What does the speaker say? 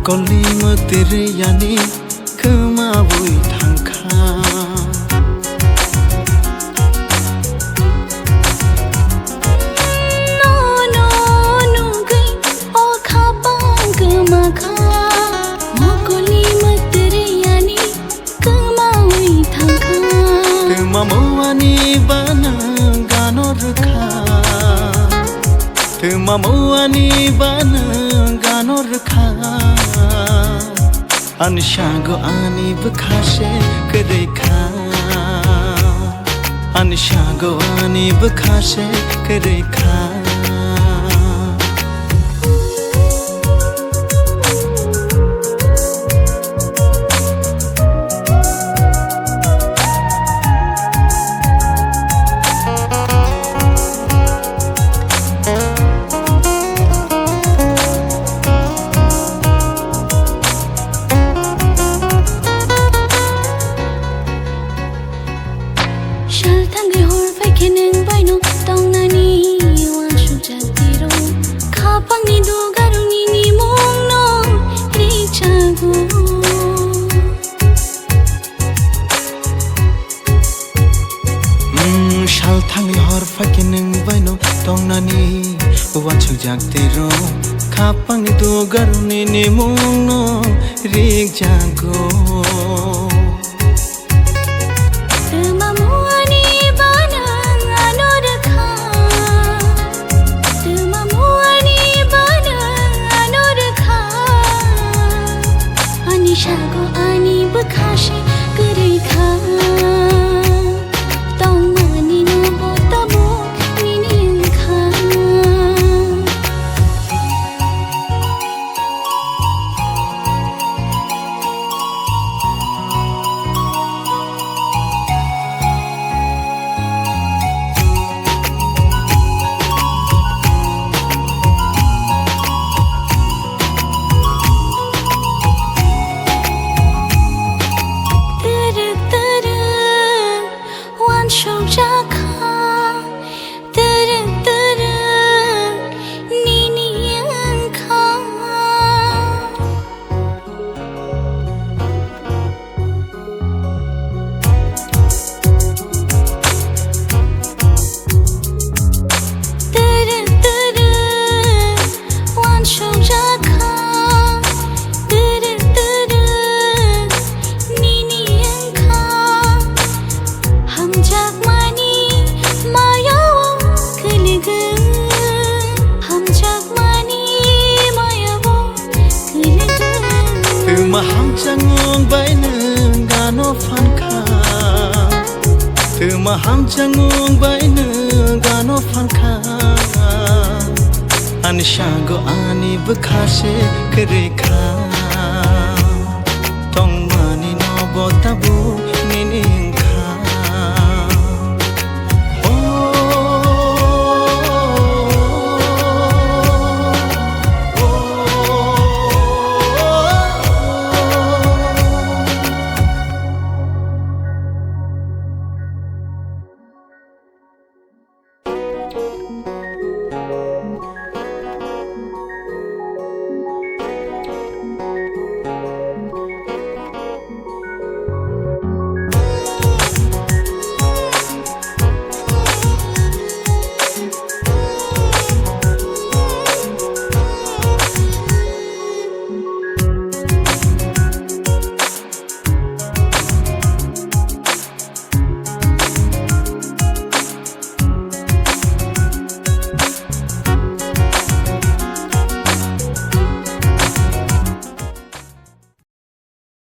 Kolima tere yani kema bui thangkha No no no gai o kha pang kema kha mo kolima tere yani kema bui thangkha kema moani bana gano rakha kema moani bana gano rakha Anishago ani bkhashe karekha Anishago ani bkhashe karekha Shal thangi hor fai kheneng bai no tong na ni wan shu jatiro kha pang ni do garu ni ni mong no ri chago Shal thangi hor fai kheneng bai no tong na ni wan shu jatiro kha pang ni do garu ni mong no ri chago Shago ani bkhashe karekha tong mani no botamo ninin kha Maham changung bai nung gano fankha Maham changung bai nung gano fankha Anishago ani bkhashe karekha